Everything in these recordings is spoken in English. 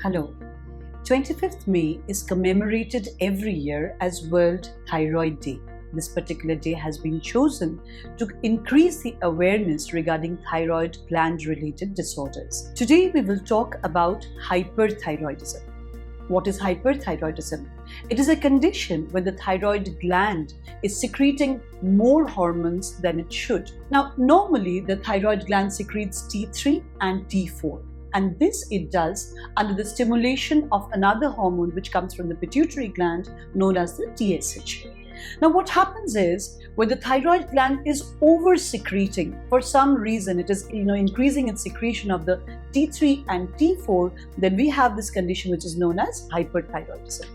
Hello. 25th May is commemorated every year as World Thyroid Day. This particular day has been chosen to increase the awareness regarding thyroid gland related disorders. Today we will talk about hyperthyroidism. What is hyperthyroidism? It is a condition when the thyroid gland is secreting more hormones than it should. Now, normally the thyroid gland secretes T3 and T4. And this it does under the stimulation of another hormone which comes from the pituitary gland known as the TSH. Now what happens is when the thyroid gland is over secreting, for some reason it is increasing its secretion of the T3 and T4, then we have this condition which is known as hyperthyroidism.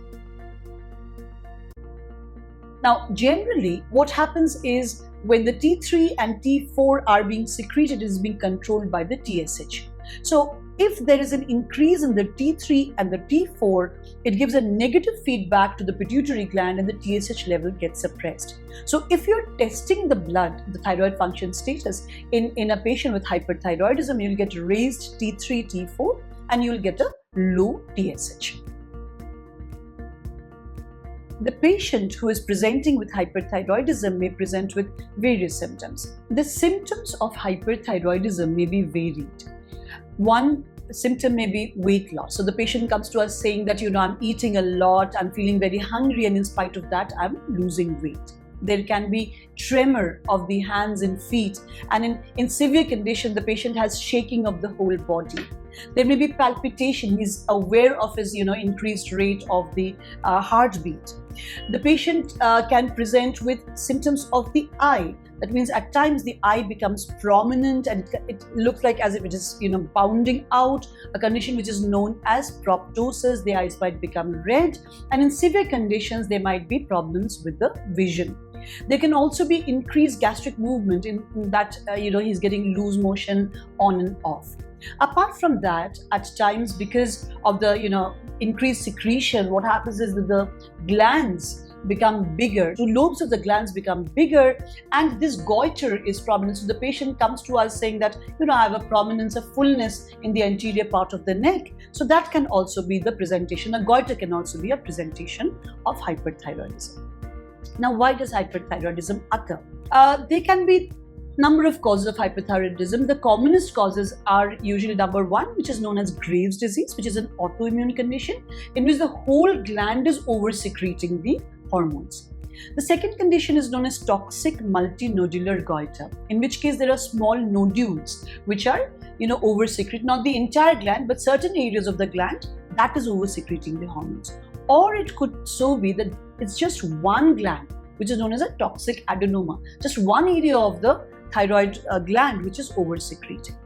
Now generally what happens is when the T3 and T4 are being secreted, it is being controlled by the TSH. So if there is an increase in the T3 and the T4, it gives a negative feedback to the pituitary gland and the TSH level gets suppressed. So if you're testing the blood, the thyroid function status in a patient with hyperthyroidism, you'll get raised T3, T4 and you'll get a low TSH. The patient who is presenting with hyperthyroidism may present with various symptoms. The symptoms of hyperthyroidism may be varied. One symptom may be weight loss. So the patient comes to us saying that, I'm eating a lot, I'm feeling very hungry, and in spite of that, I'm losing weight. There can be tremor of the hands and feet, and in severe condition, the patient has shaking of the whole body. There may be palpitation. He's aware of his, increased rate of the heartbeat. The patient can present with symptoms of the eye. That means at times the eye becomes prominent and it looks like as if it is, bounding out, a condition which is known as proptosis. The eyes might become red, and in severe conditions, there might be problems with the vision. There can also be increased gastric movement in that, he's getting loose motion on and off. Apart from that, at times because of the, increased secretion, what happens is that the glands become bigger. The lobes of the glands become bigger and this goiter is prominent. So the patient comes to us saying that, I have a prominence, a fullness in the anterior part of the neck. So that can also be the presentation. A goiter can also be a presentation of hyperthyroidism. Now, why does hyperthyroidism occur? There can be number of causes of hyperthyroidism. The commonest causes are usually number one, which is known as Graves' disease, which is an autoimmune condition in which the whole gland is over-secreting the hormones. The second condition is known as toxic multinodular goiter, in which case there are small nodules which are, over-secrete, not the entire gland, but certain areas of the gland that is over-secreting the hormones. Or it could so be that it's just one gland, which is known as a toxic adenoma, just one area of the thyroid gland which is over-secreting.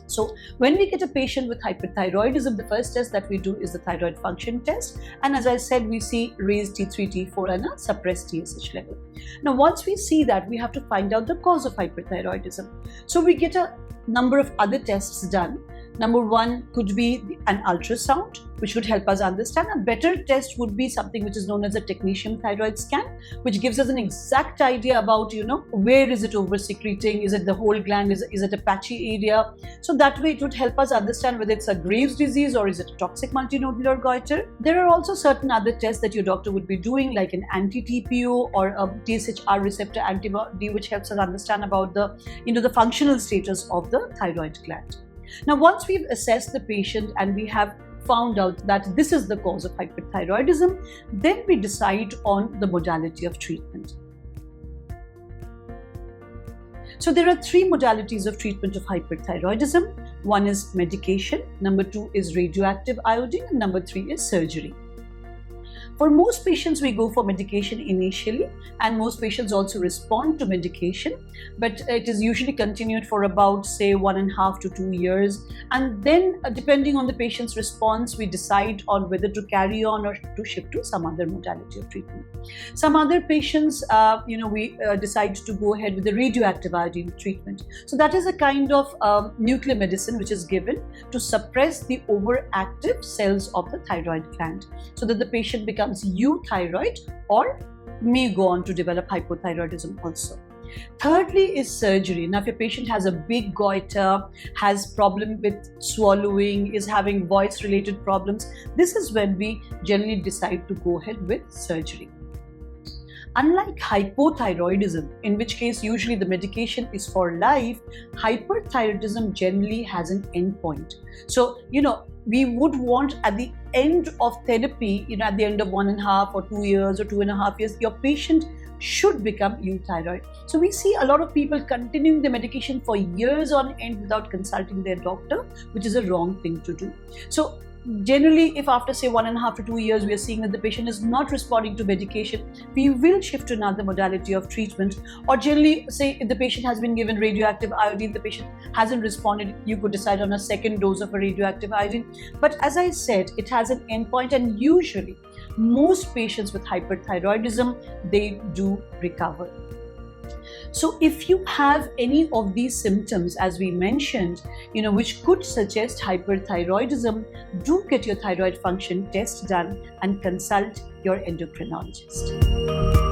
So when we get a patient with hyperthyroidism, the first test that we do is the thyroid function test. And as I said, we see raised T3, T4 and a suppressed TSH level. Now, once we see that, we have to find out the cause of hyperthyroidism. So we get a number of other tests done. Number one could be an ultrasound, which would help us understand. A better test would be something which is known as a technetium thyroid scan, which gives us an exact idea about, where is it over-secreting? Is it the whole gland? Is it a patchy area? So that way it would help us understand whether it's a Graves' disease or is it a toxic multinodular goiter. There are also certain other tests that your doctor would be doing, like an anti-TPO or a TSHR receptor antibody, which helps us understand about the, the functional status of the thyroid gland. Now, once we've assessed the patient and we have found out that this is the cause of hyperthyroidism, then we decide on the modality of treatment. So there are three modalities of treatment of hyperthyroidism. One is medication, number two is radioactive iodine, and number three is surgery. For most patients, we go for medication initially, and most patients also respond to medication, but it is usually continued for about, say, 1.5 to 2 years. And then, depending on the patient's response, we decide on whether to carry on or to shift to some other modality of treatment. Some other patients, we decide to go ahead with the radioactive iodine treatment. So that is a kind of nuclear medicine which is given to suppress the overactive cells of the thyroid gland, so that the patient becomes euthyroid or may go on to develop hypothyroidism also. Thirdly is surgery. Now, if your patient has a big goiter, has problem with swallowing, is having voice-related problems, this is when we generally decide to go ahead with surgery. Unlike hypothyroidism, in which case usually the medication is for life, hyperthyroidism generally has an endpoint. So, we would want at the end of therapy, at the end of 1.5 or 2 years or 2.5 years, your patient should become euthyroid. So we see a lot of people continuing the medication for years on end without consulting their doctor, which is a wrong thing to do. So generally, if after say 1.5 to 2 years we are seeing that the patient is not responding to medication, we will shift to another modality of treatment. Or generally, say if the patient has been given radioactive iodine, the patient hasn't responded, you could decide on a second dose of a radioactive iodine. But as I said, it has an endpoint, and usually most patients with hyperthyroidism, they do recover. So if you have any of these symptoms, as we mentioned, which could suggest hyperthyroidism, do get your thyroid function test done and consult your endocrinologist.